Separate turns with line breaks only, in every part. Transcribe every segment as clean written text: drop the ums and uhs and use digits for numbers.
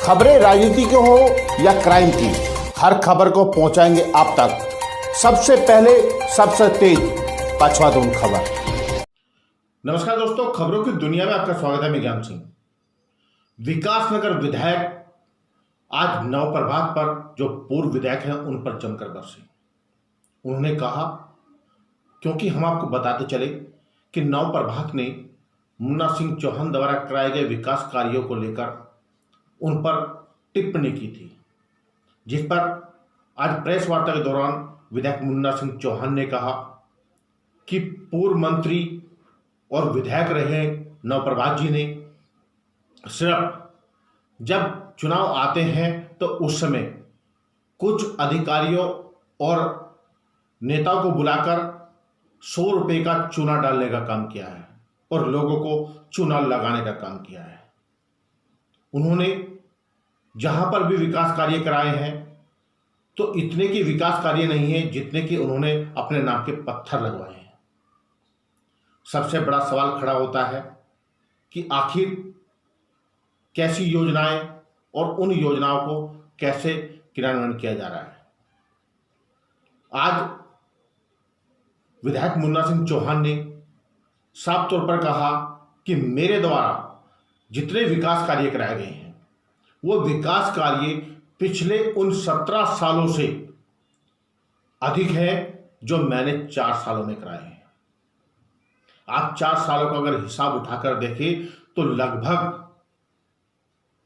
खबरें राजनीति की हो या क्राइम की, हर खबर को पहुंचाएंगे आप तक सबसे पहले, सबसे तेज पछवादून खबर। नमस्कार दोस्तों, खबरों की दुनिया में आपका स्वागत है। मैं ज्ञान सिंह। विकासनगर विधायक आज नवप्रभात पर जो पूर्व विधायक हैं उन पर जमकर बरसे। उन्होंने कहा, क्योंकि हम आपको बताते चले कि नवप्रभात ने मुन्ना सिंह चौहान द्वारा कराए गए विकास कार्यों को लेकर उन पर टिप्पणी की थी, जिस पर आज प्रेस वार्ता के दौरान विधायक मुन्ना सिंह चौहान ने कहा कि पूर्व मंत्री और विधायक रहे नवप्रभात जी ने सिर्फ जब चुनाव आते हैं तो उस समय कुछ अधिकारियों और नेताओं को बुलाकर 100 रुपये का चूना डालने का काम किया है और लोगों को चूना लगाने का काम किया है। उन्होंने जहां पर भी विकास कार्य कराए हैं तो इतने की विकास कार्य नहीं है जितने कि उन्होंने अपने नाम के पत्थर लगवाए हैं। सबसे बड़ा सवाल खड़ा होता है कि आखिर कैसी योजनाएं और उन योजनाओं को कैसे क्रियान्वयन किया जा रहा है। आज विधायक मुन्ना सिंह चौहान ने साफ तौर पर कहा कि मेरे द्वारा जितने विकास कार्य कराए गए हैं वो विकास कार्य पिछले उन 17 सालों से अधिक है जो मैंने 4 सालों में कराए हैं। आप 4 सालों का अगर हिसाब उठाकर देखें तो लगभग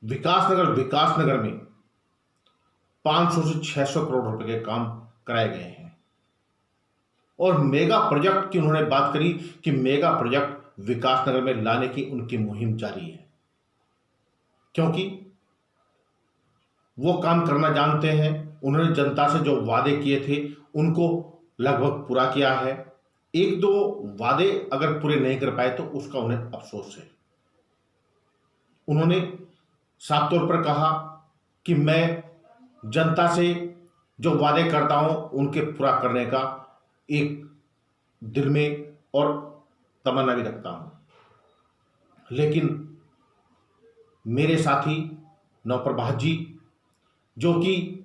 विकासनगर में 500 से 600 करोड़ रुपए के काम कराए गए हैं। और मेगा प्रोजेक्ट की उन्होंने बात करी कि मेगा प्रोजेक्ट विकासनगर में लाने की उनकी मुहिम जारी है, क्योंकि वो काम करना जानते हैं। उन्होंने जनता से जो वादे किए थे उनको लगभग पूरा किया है। 1-2 वादे अगर पूरे नहीं कर पाए तो उसका उन्हें अफसोस है। उन्होंने साफ तौर पर कहा कि मैं जनता से जो वादे करता हूं उनके पूरा करने का एक दिल में और तमन्ना भी रखता हूं। लेकिन मेरे साथी नवप्रभात जी, जो कि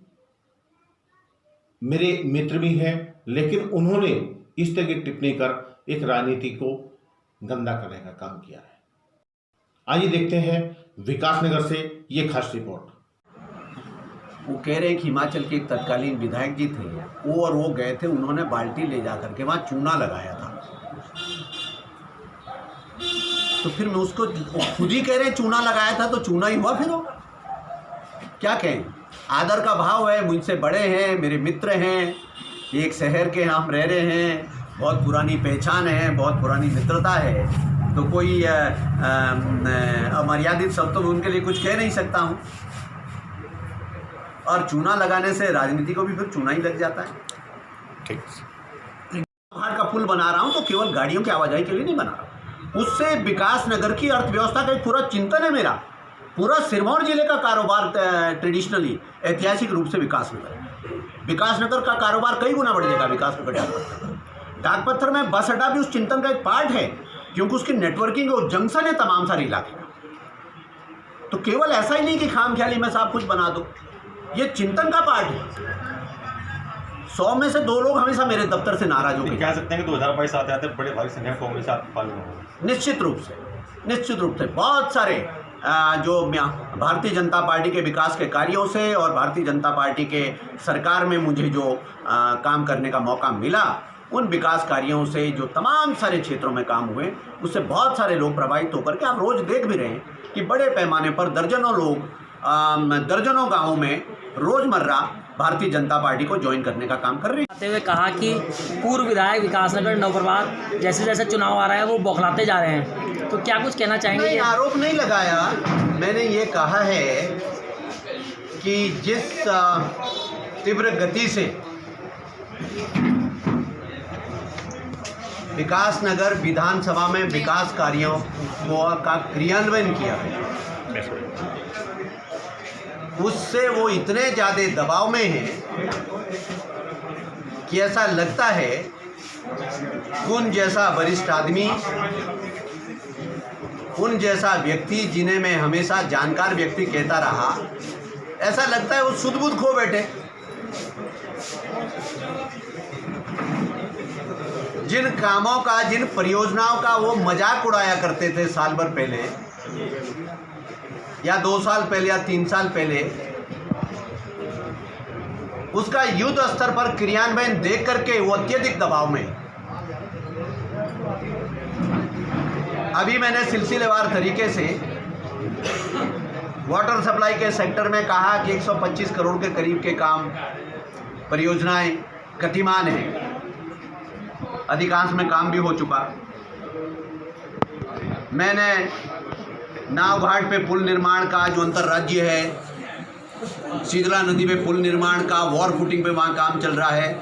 मेरे मित्र भी हैं, लेकिन उन्होंने इस तरह की टिप्पणी कर एक राजनीति को गंदा करने का काम किया है। आइए देखते हैं विकासनगर से ये खास रिपोर्ट।
वो कह रहे हैं कि हिमाचल के एक तत्कालीन विधायक जी थे वो गए थे, उन्होंने बाल्टी ले जा करके वहाँ चूना लगाया था। तो फिर मैं उसको खुद ही कह रहे हैं चूना लगाया था तो चूना ही हुआ। फिर वो क्या कहें, आदर का भाव है, मुझसे बड़े हैं, मेरे मित्र हैं, एक शहर के हम रह रहे हैं, बहुत पुरानी पहचान है, बहुत पुरानी मित्रता है, तो कोई अमर्यादित शब्द तो उनके लिए कुछ कह नहीं सकता हूँ। और चूना लगाने से राजनीति को भी फिर चूना ही लग जाता है।
ठीक,
पहाड़ का पुल बना रहा हूँ तो केवल गाड़ियों की आवाजाही के लिए नहीं बना रहा, उससे विकासनगर की अर्थव्यवस्था का एक पूरा चिंतन है मेरा। पूरा सिरमौर जिले का कारोबार ट्रेडिशनली ऐतिहासिक रूप से विकासनगर का कारोबार कई गुना बढ़ जाएगा। विकासनगर डाक पत्थर में बस अड्डा भी उस चिंतन का एक पार्ट है, क्योंकि उसकी नेटवर्किंग और जंक्शन है तमाम सारे इलाके का। तो केवल ऐसा ही नहीं कि खामख्याली में सब कुछ बना दो, ये चिंतन का पार्ट है। 100 में से 2 लोग हमेशा मेरे दफ्तर से नाराज हो गए।
कह सकते हैं कि 2022 आते बड़े भारी संख्या में कांग्रेस आपके पाले होंगे।
निश्चित रूप से बहुत सारे जो भारतीय जनता पार्टी के विकास के कार्यों से और भारतीय जनता पार्टी के सरकार में मुझे जो काम करने का मौका मिला, उन विकास कार्यों से जो तमाम सारे क्षेत्रों में काम हुए, उससे बहुत सारे लोग प्रभावित होकर के आप रोज़ देख भी रहे हैं कि बड़े पैमाने पर दर्जनों लोग दर्जनों गाँवों में रोज़मर्रा भारतीय जनता पार्टी को ज्वाइन करने का काम कर रहे हैं।
आते हुए कहा कि पूर्व विधायक विकासनगर नवप्रभात जैसे जैसे चुनाव आ रहा है वो बौखलाते जा रहे हैं, तो क्या कुछ कहना चाहेंगे?
नहीं, आरोप नहीं लगाया, मैंने ये कहा है कि जिस तीव्र गति से विकासनगर विधानसभा में विकास कार्यों का क्रियान्वयन किया है, उससे वो इतने ज़्यादा दबाव में हैं कि ऐसा लगता है कुन जैसा वरिष्ठ आदमी उन जैसा व्यक्ति जिन्हें मैं हमेशा जानकार व्यक्ति कहता रहा, ऐसा लगता है वो सुध-बुध खो बैठे। जिन कामों का, जिन परियोजनाओं का वो मजाक उड़ाया करते थे साल भर पहले या 2 साल पहले या 3 साल पहले, उसका युद्ध स्तर पर क्रियान्वयन देख करके वो अत्यधिक दबाव में। अभी मैंने सिलसिलेवार तरीके से वाटर सप्लाई के सेक्टर में कहा कि 125 करोड़ के करीब के काम, परियोजनाएं गतिमान हैं, अधिकांश में काम भी हो चुका। मैंने नाव घाट पे पुल निर्माण का जो अंतर्राज्य है, शीतला नदी पे पुल निर्माण का वॉर फुटिंग पे वहाँ काम चल रहा है,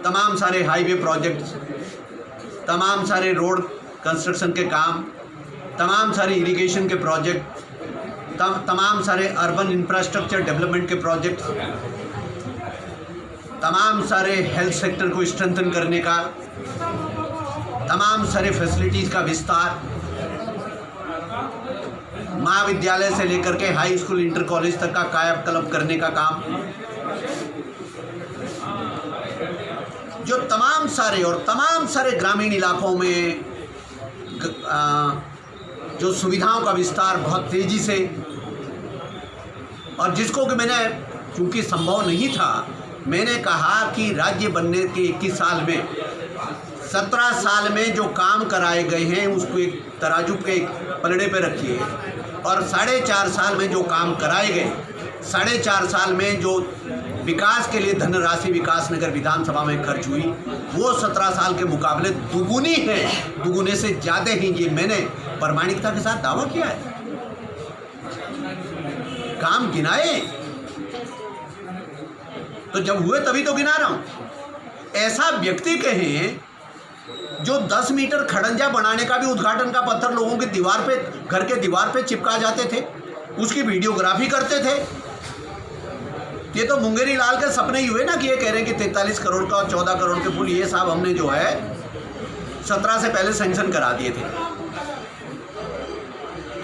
तमाम सारे हाईवे प्रोजेक्ट्स, तमाम सारे रोड कंस्ट्रक्शन के काम, तमाम सारे इरिगेशन के प्रोजेक्ट, तमाम सारे अर्बन इंफ्रास्ट्रक्चर डेवलपमेंट के प्रोजेक्ट्स, तमाम सारे हेल्थ सेक्टर को स्ट्रेंथन करने का, तमाम सारे फैसिलिटीज़ का विस्तार, महाविद्यालय से लेकर के हाई स्कूल, इंटर कॉलेज तक का कायाकल्प करने का काम, जो तमाम सारे ग्रामीण इलाकों में जो सुविधाओं का विस्तार बहुत तेज़ी से, और जिसको कि मैंने, चूँकि संभव नहीं था, मैंने कहा कि राज्य बनने के 21 साल में 17 साल में जो काम कराए गए हैं उसको एक तराजू के एक पलड़े पे रखिए, और 4.5 साल में जो काम कराए गए, 4.5 साल में जो विकास के लिए धनराशि विकास नगर विधानसभा में खर्च हुई, वो 17 साल के मुकाबले दुगुनी है, दुगुने से ज़्यादा ही। ये मैंने प्रामाणिकता के साथ दावा किया है। काम गिनाए तो जब हुए तभी तो गिना रहा हूँ। ऐसा व्यक्ति कहें जो 10 मीटर खड़ंजा बनाने का भी उद्घाटन का पत्थर लोगों की दीवार पे, घर के दीवार पे चिपका जाते थे, उसकी वीडियोग्राफी करते थे। ये तो मुंगेरी लाल के सपने ही हुए ना, कि ये कह रहे हैं कि 43 करोड़ का और 14 करोड़ के पुल ये साहब हमने जो है 17 से पहले सैंक्शन करा दिए थे।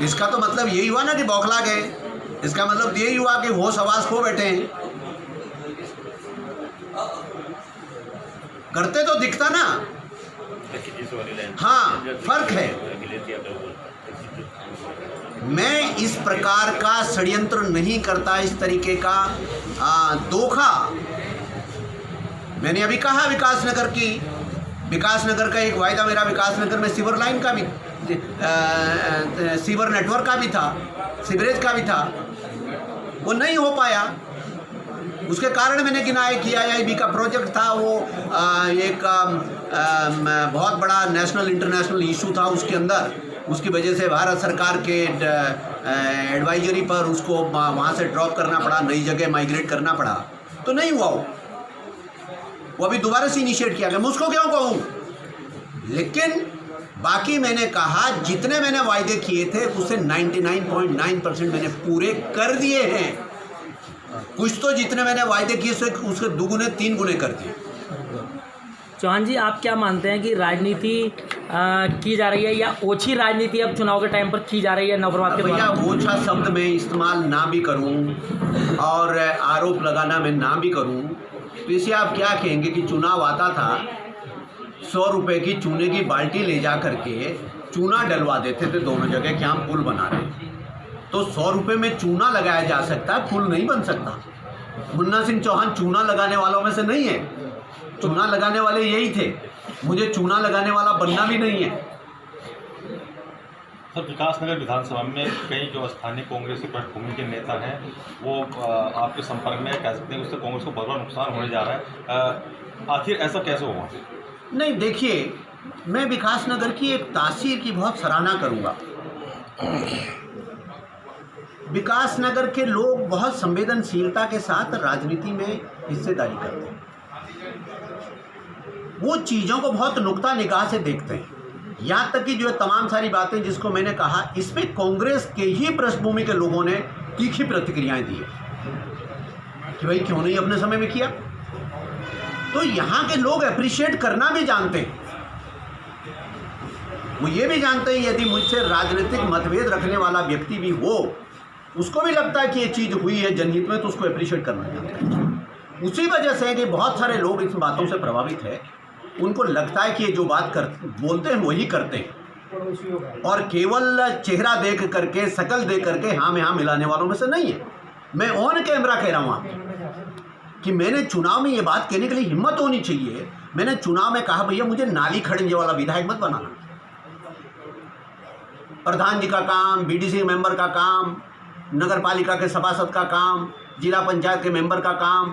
इसका तो मतलब यही हुआ ना कि बौखला गए, इसका मतलब यही हुआ कि होश हवास खो बैठे हैं। करते तो दिखता ना, हाँ फर्क है। मैं इस प्रकार का षड्यंत्र नहीं करता, इस तरीके का धोखा। मैंने अभी कहा विकास नगर का एक वायदा मेरा विकास नगर में सीवर लाइन का भी, सीवर नेटवर्क का भी था, सीवरेज का भी था, वो नहीं हो पाया। उसके कारण मैंने गिनाया कि IIB का प्रोजेक्ट था, वो एक बहुत बड़ा नेशनल इंटरनेशनल इशू था उसके अंदर, उसकी वजह से भारत सरकार के एडवाइजरी पर उसको वहाँ से ड्रॉप करना पड़ा, नई जगह माइग्रेट करना पड़ा, तो नहीं हुआ वो अभी दोबारा से इनिशिएट किया गया। मैं उसको क्यों कहूँ? लेकिन बाकी मैंने कहा जितने मैंने वायदे किए थे उससे 99.9% मैंने पूरे कर दिए हैं। कुछ तो जितने मैंने वायदे किए उसके 2 गुने 3 गुने कर दिए।
चौहान जी, आप क्या मानते हैं कि राजनीति की जा रही है या ओछी राजनीति अब चुनाव के टाइम पर की जा रही है नवप्रभात के बाद?
भैया ओछा शब्द मैं इस्तेमाल ना भी करूं और आरोप लगाना मैं ना भी करूं, तो इसे आप क्या कहेंगे कि चुनाव आता था, 100 रुपये की चूने की बाल्टी ले जा करके चूना डलवा देते थे दोनों जगह कि हम पुल बना रहे हैं। तो 100 रुपये में चूना लगाया जा सकता है, पुल नहीं बन सकता। मुन्ना सिंह चौहान चूना लगाने वालों में से नहीं है, चूना लगाने वाले यही थे, मुझे चूना लगाने वाला बनना भी नहीं है।
सर, विकास नगर विधानसभा में कई जो स्थानीय कांग्रेस की पृष्ठभूमि के नेता हैं वो आपके संपर्क में कह सकते हैं उससे कांग्रेस को बहुत बड़ा नुकसान होने जा रहा है, आखिर ऐसा कैसे हुआ?
नहीं, देखिए, मैं विकास नगर की एक तासीर की बहुत सराहना करूँगा। विकास नगर के लोग बहुत संवेदनशीलता के साथ राजनीति में हिस्सेदारी करते हैं, वो चीज़ों को बहुत नुक्ता निगाह से देखते हैं। यहाँ तक कि जो तमाम सारी बातें जिसको मैंने कहा, इस पे कांग्रेस के ही पृष्ठभूमि के लोगों ने तीखी प्रतिक्रियाएं दी कि भाई क्यों नहीं अपने समय में किया। तो यहाँ के लोग अप्रिशिएट करना भी जानते हैं। वो ये भी जानते हैं यदि मुझसे राजनीतिक मतभेद रखने वाला व्यक्ति भी हो, उसको भी लगता है कि ये चीज़ हुई है जनहित में, तो उसको अप्रिशिएट करना चाहते हैं। उसी वजह से है कि बहुत सारे लोग इस बातों से प्रभावित है, उनको लगता है कि ये जो बात बोलते हैं वही करते हैं, और केवल चेहरा देख करके, शकल देख करके हाँ में हाँ मिलाने वालों में से नहीं है। मैं ऑन कैमरा कह रहा हूँ आपको कि मैंने चुनाव में ये बात कहने के लिए हिम्मत होनी चाहिए। मैंने चुनाव में कहा भैया मुझे नाली खड़ंजे वाला विधायक मत बनाना। प्रधान जी का काम, बीडीसी मेंबर का काम, नगर पालिका के सभासद का काम, जिला पंचायत के मेंबर का काम,